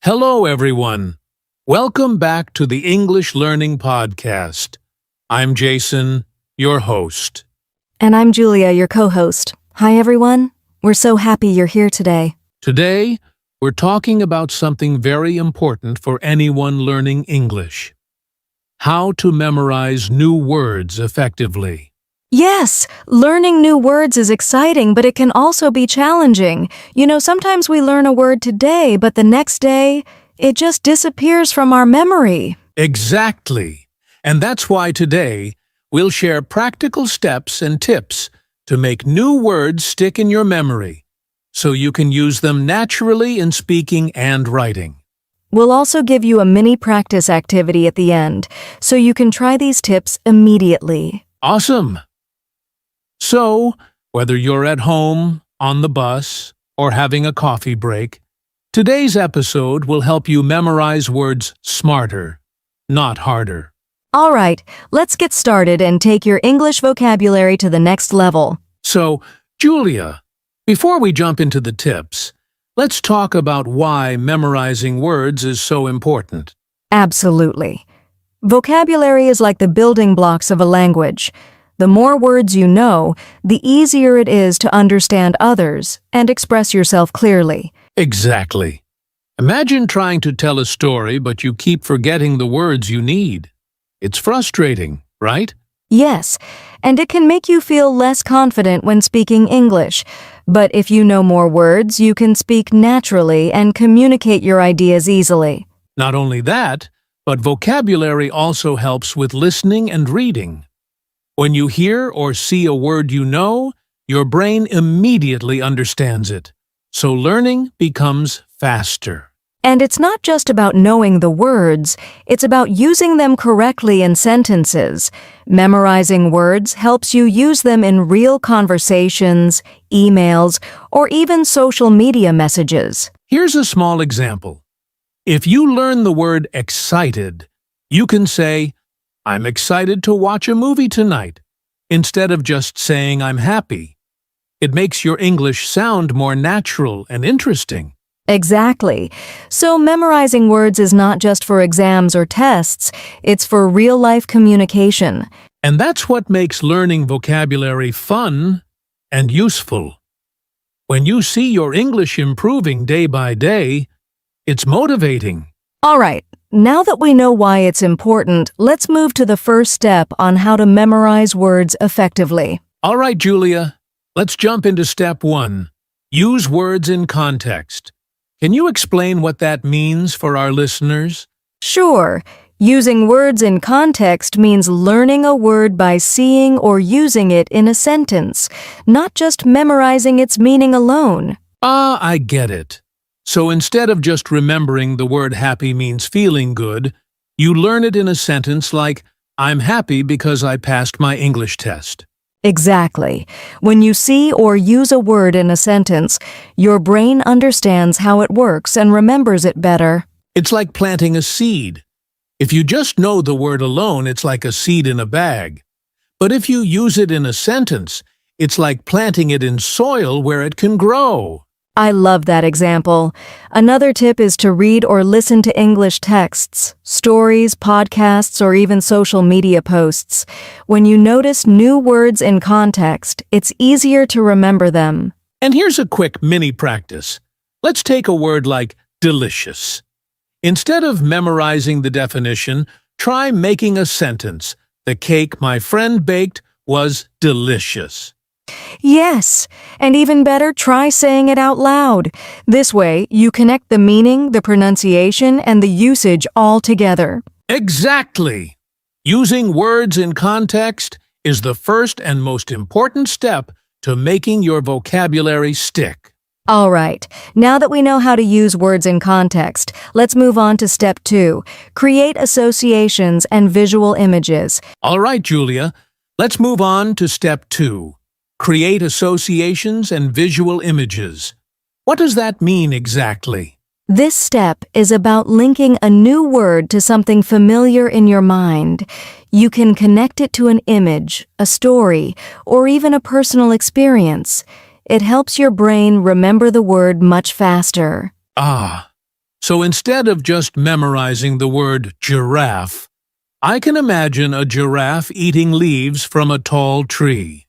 Hello, everyone. Welcome back to the English Learning Podcast. I'm Jason, your host. And I'm Julia, your co-host. Hi, everyone. We're so happy you're here today. Today, we're talking about something very important for anyone learning English. How to memorize new words effectively. Yes, learning new words is exciting, but it can also be challenging. Sometimes we learn a word today, but the next day, it just disappears from our memory. Exactly. And that's why today, we'll share practical steps and tips to make new words stick in your memory, so you can use them naturally in speaking and writing. We'll also give you a mini practice activity at the end, so you can try these tips immediately. Awesome! So, whether you're at home, on the bus, or having a coffee break, today's episode will help you memorize words smarter, not harder. All right, let's get started and take your English vocabulary to the next level. So, Julia, before we jump into the tips, let's talk about why memorizing words is so important. Absolutely. Vocabulary is like the building blocks of a language. The more words you know, the easier it is to understand others and express yourself clearly. Exactly. Imagine trying to tell a story, but you keep forgetting the words you need. It's frustrating, right? Yes, and it can make you feel less confident when speaking English. But if you know more words, you can speak naturally and communicate your ideas easily. Not only that, but vocabulary also helps with listening and reading. When you hear or see a word you know, your brain immediately understands it. So learning becomes faster. And it's not just about knowing the words, it's about using them correctly in sentences. Memorizing words helps you use them in real conversations, emails, or even social media messages. Here's a small example. If you learn the word excited, you can say, "I'm excited to watch a movie tonight," instead of just saying "I'm happy." It makes your English sound more natural and interesting. Exactly. So memorizing words is not just for exams or tests, it's for real-life communication. And that's what makes learning vocabulary fun and useful. When you see your English improving day by day, it's motivating. All right, now that we know why it's important, let's move to the first step on how to memorize words effectively. All right, Julia, let's jump into step 1. Use words in context. Can you explain what that means for our listeners? Sure. Using words in context means learning a word by seeing or using it in a sentence, not just memorizing its meaning alone. I get it. So instead of just remembering the word happy means feeling good, you learn it in a sentence like, "I'm happy because I passed my English test." Exactly. When you see or use a word in a sentence, your brain understands how it works and remembers it better. It's like planting a seed. If you just know the word alone, it's like a seed in a bag. But if you use it in a sentence, it's like planting it in soil where it can grow. I love that example. Another tip is to read or listen to English texts, stories, podcasts, or even social media posts. When you notice new words in context, it's easier to remember them. And here's a quick mini practice. Let's take a word like delicious. Instead of memorizing the definition, try making a sentence. "The cake my friend baked was delicious." Yes, and even better, try saying it out loud. This way, you connect the meaning, the pronunciation, and the usage all together. Exactly! Using words in context is the first and most important step to making your vocabulary stick. All right, now that we know how to use words in context, let's move on to step 2. Create associations and visual images. All right, Julia, let's move on to step 2. Create associations and visual images. What does that mean exactly? This step is about linking a new word to something familiar in your mind. You can connect it to an image, a story, or even a personal experience. It helps your brain remember the word much faster. So instead of just memorizing the word giraffe, I can imagine a giraffe eating leaves from a tall tree.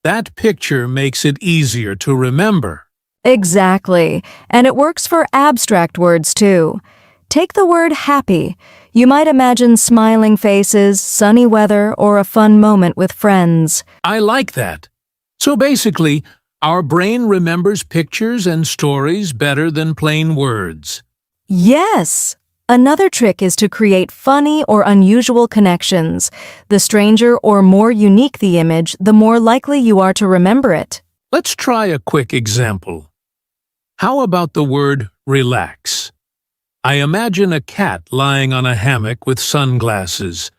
That picture makes it easier to remember. Exactly, and it works for abstract words too. Take the word happy. You might imagine smiling faces, sunny weather, or a fun moment with friends. I like that. So basically, our brain remembers pictures and stories better than plain words. Yes! Another trick is to create funny or unusual connections. The stranger or more unique the image, the more likely you are to remember it. Let's try a quick example. How about the word relax? I imagine a cat lying on a hammock with sunglasses.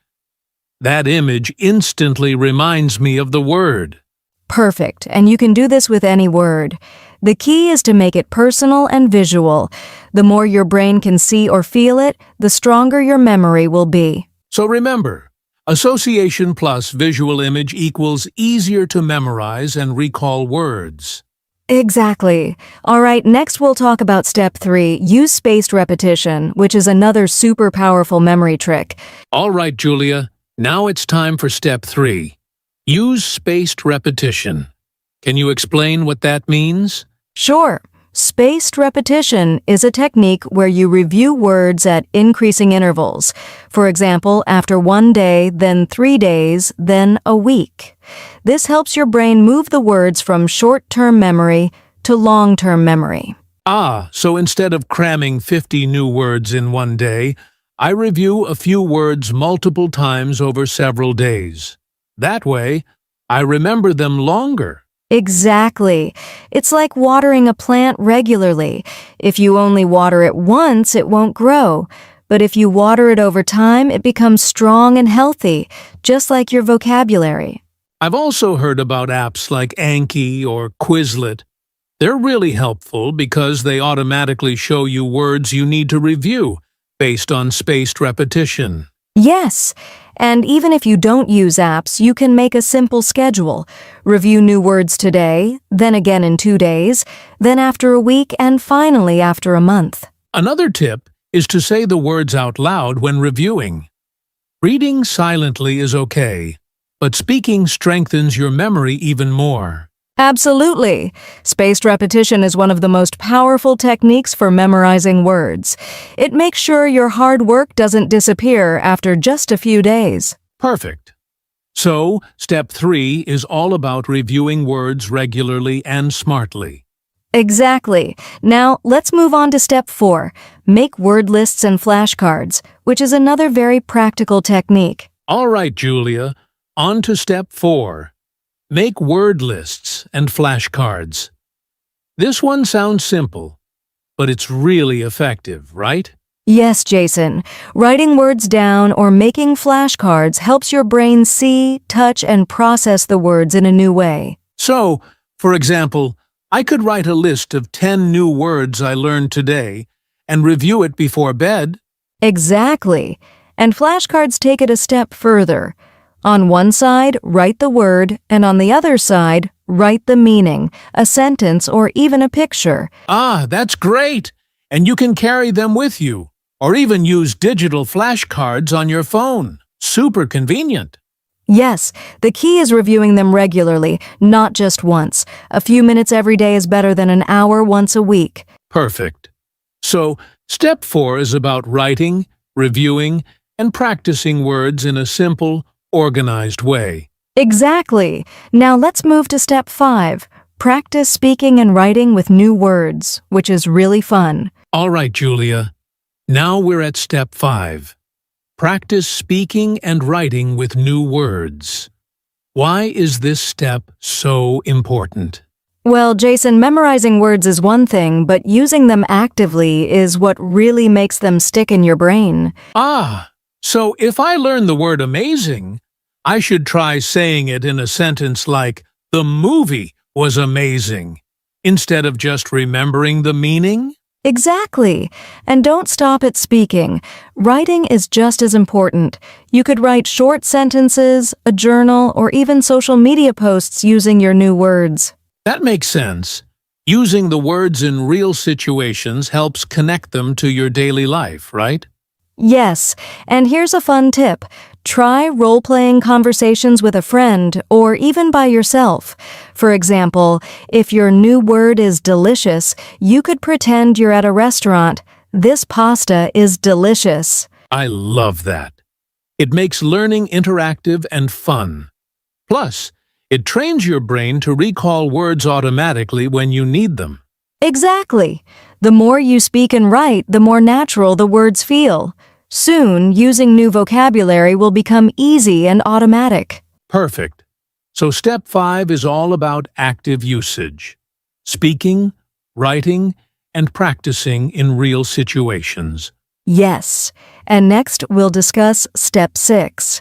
That image instantly reminds me of the word. Perfect, and you can do this with any word. The key is to make it personal and visual. The more your brain can see or feel it, the stronger your memory will be. So remember, association plus visual image equals easier to memorize and recall words. Exactly. All right, next we'll talk about step 3, use spaced repetition, which is another super powerful memory trick. All right, Julia, now it's time for step 3. Use spaced repetition. Can you explain what that means? Sure. Spaced repetition is a technique where you review words at increasing intervals. For example, after 1 day, then 3 days, then a week. This helps your brain move the words from short-term memory to long-term memory. So instead of cramming 50 new words in 1 day, I review a few words multiple times over several days. That way, I remember them longer. Exactly. It's like watering a plant regularly. If you only water it once, it won't grow. But if you water it over time, it becomes strong and healthy, just like your vocabulary. I've also heard about apps like Anki or Quizlet. They're really helpful because they automatically show you words you need to review based on spaced repetition. Yes, and even if you don't use apps, you can make a simple schedule. Review new words today, then again in 2 days, then after a week, and finally after a month. Another tip is to say the words out loud when reviewing. Reading silently is okay, but speaking strengthens your memory even more. Absolutely. Spaced repetition is one of the most powerful techniques for memorizing words. It makes sure your hard work doesn't disappear after just a few days. Perfect. So, step 3 is all about reviewing words regularly and smartly. Exactly. Now, let's move on to step 4. Make word lists and flashcards, which is another very practical technique. All right, Julia, on to step 4. Make word lists and flashcards. This one sounds simple, but it's really effective, right? Yes, Jason. Writing words down or making flashcards helps your brain see, touch, and process the words in a new way. So, for example, I could write a list of 10 new words I learned today and review it before bed. Exactly. And flashcards take it a step further. On one side, write the word, and on the other side, write the meaning, a sentence, or even a picture. That's great! And you can carry them with you, or even use digital flashcards on your phone. Super convenient. Yes, the key is reviewing them regularly, not just once. A few minutes every day is better than an hour once a week. Perfect. So, step 4 is about writing, reviewing, and practicing words in a simple, organized way. Exactly. Now let's move to step 5. Practice speaking and writing with new words, which is really fun. All right, Julia. Now we're at step 5. Practice speaking and writing with new words. Why is this step so important? Well, Jason, memorizing words is one thing, but using them actively is what really makes them stick in your brain. So if I learn the word amazing, I should try saying it in a sentence like, "The movie was amazing," instead of just remembering the meaning? Exactly. And don't stop at speaking. Writing is just as important. You could write short sentences, a journal, or even social media posts using your new words. That makes sense. Using the words in real situations helps connect them to your daily life, right? Yes, and here's a fun tip. Try role-playing conversations with a friend or even by yourself. For example, if your new word is delicious, you could pretend you're at a restaurant. This pasta is delicious. I love that. It makes learning interactive and fun. Plus, it trains your brain to recall words automatically when you need them. Exactly. The more you speak and write, the more natural the words feel. Soon, using new vocabulary will become easy and automatic. Perfect. So step 5 is all about active usage. Speaking, writing, and practicing in real situations. Yes. And next, we'll discuss step 6.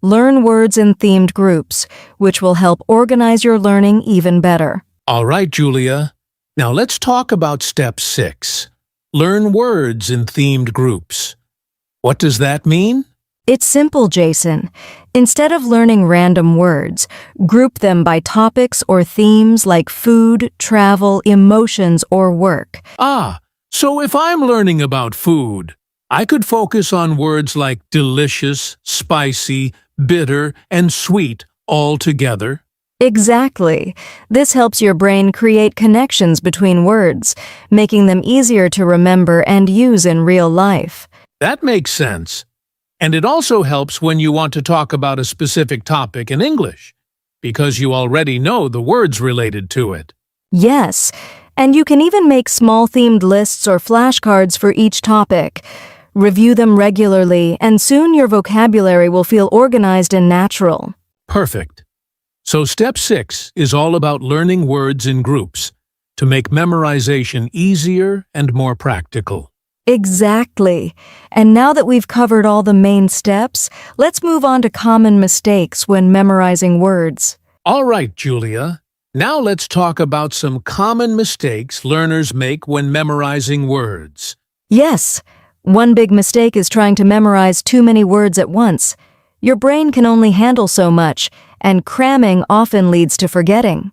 Learn words in themed groups, which will help organize your learning even better. All right, Julia. Now let's talk about step 6. Learn words in themed groups. What does that mean? It's simple, Jason. Instead of learning random words, group them by topics or themes like food, travel, emotions, or work. So if I'm learning about food, I could focus on words like delicious, spicy, bitter, and sweet all together. Exactly. This helps your brain create connections between words, making them easier to remember and use in real life. That makes sense. And it also helps when you want to talk about a specific topic in English, because you already know the words related to it. Yes, and you can even make small themed lists or flashcards for each topic. Review them regularly, and soon your vocabulary will feel organized and natural. Perfect. So step 6 is all about learning words in groups to make memorization easier and more practical. Exactly. And now that we've covered all the main steps, let's move on to common mistakes when memorizing words. All right, Julia. Now let's talk about some common mistakes learners make when memorizing words. Yes, one big mistake is trying to memorize too many words at once. Your brain can only handle so much, and cramming often leads to forgetting.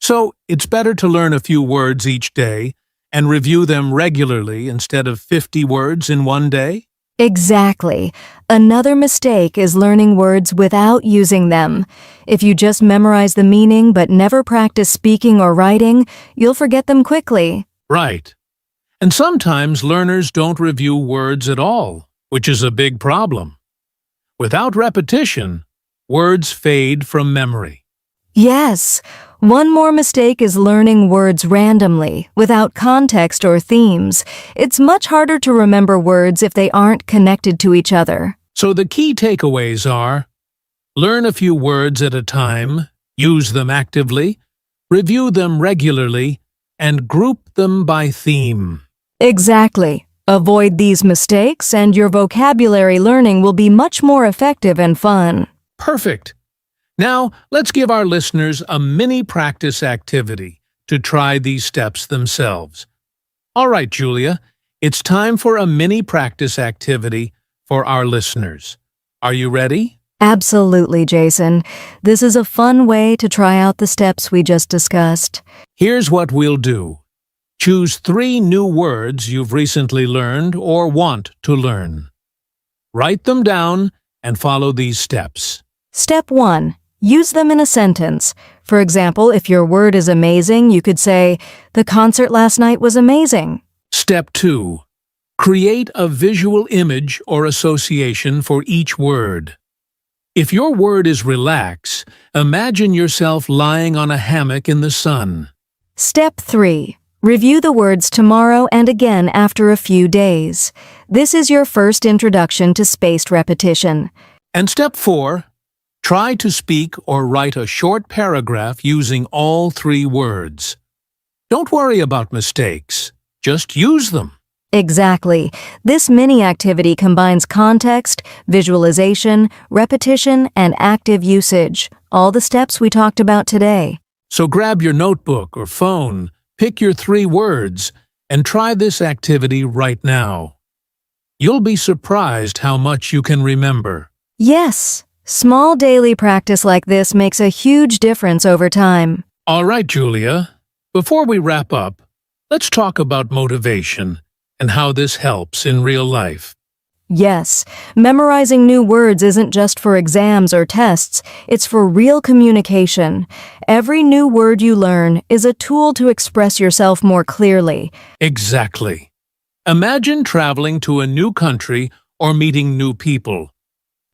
So it's better to learn a few words each day and review them regularly instead of 50 words in one day? Exactly. Another mistake is learning words without using them. If you just memorize the meaning but never practice speaking or writing, you'll forget them quickly. Right. And sometimes learners don't review words at all, which is a big problem. Without repetition, words fade from memory. Yes. One more mistake is learning words randomly, without context or themes. It's much harder to remember words if they aren't connected to each other. So the key takeaways are: learn a few words at a time, use them actively, review them regularly, and group them by theme. Exactly. Avoid these mistakes and your vocabulary learning will be much more effective and fun. Perfect. Now, let's give our listeners a mini practice activity to try these steps themselves. All right, Julia, it's time for a mini practice activity for our listeners. Are you ready? Absolutely, Jason. This is a fun way to try out the steps we just discussed. Here's what we'll do. Choose 3 new words you've recently learned or want to learn. Write them down and follow these steps. Step 1. Use them in a sentence. For example, if your word is amazing, you could say, "The concert last night was amazing." Step 2. Create a visual image or association for each word. If your word is relax, imagine yourself lying on a hammock in the sun. Step 3. Review the words tomorrow and again after a few days. This is your first introduction to spaced repetition. And step 4. Try to speak or write a short paragraph using all 3 words. Don't worry about mistakes. Just use them. Exactly. This mini activity combines context, visualization, repetition, and active usage, all the steps we talked about today. So grab your notebook or phone, pick your 3 words, and try this activity right now. You'll be surprised how much you can remember. Yes, small daily practice like this makes a huge difference over time. All right, Julia. Before we wrap up, let's talk about motivation and how this helps in real life. Yes, memorizing new words isn't just for exams or tests, it's for real communication. Every new word you learn is a tool to express yourself more clearly. Exactly. Imagine traveling to a new country or meeting new people.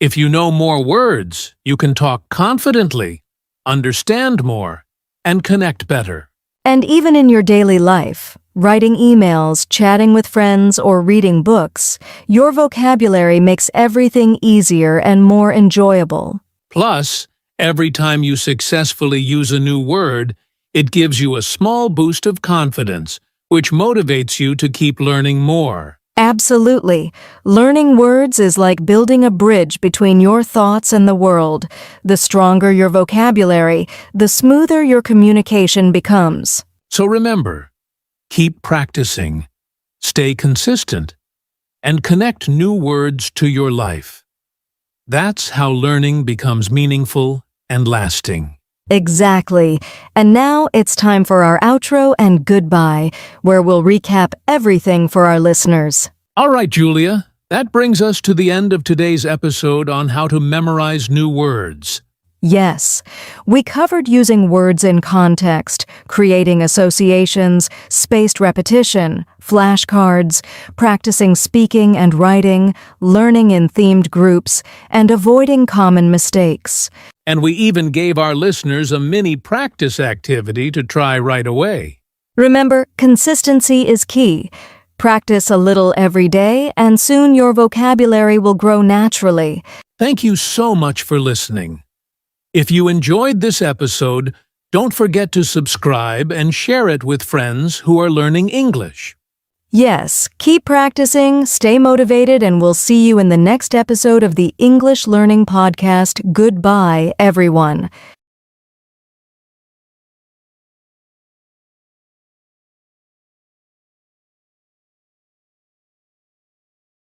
If you know more words, you can talk confidently, understand more, and connect better. And even in your daily life, writing emails, chatting with friends, or reading books, your vocabulary makes everything easier and more enjoyable. Plus, every time you successfully use a new word, it gives you a small boost of confidence, which motivates you to keep learning more. Absolutely. Learning words is like building a bridge between your thoughts and the world. The stronger your vocabulary, the smoother your communication becomes. So remember, keep practicing, stay consistent, and connect new words to your life. That's how learning becomes meaningful and lasting. Exactly. And now it's time for our outro and goodbye, where we'll recap everything for our listeners. All right, Julia, that brings us to the end of today's episode on how to memorize new words. Yes, we covered using words in context, creating associations, spaced repetition, flashcards, practicing speaking and writing, learning in themed groups, and avoiding common mistakes. And we even gave our listeners a mini practice activity to try right away. Remember, consistency is key. Practice a little every day, and soon your vocabulary will grow naturally. Thank you so much for listening. If you enjoyed this episode, don't forget to subscribe and share it with friends who are learning English. Yes, keep practicing, stay motivated, and we'll see you in the next episode of the English Learning Podcast. Goodbye, everyone.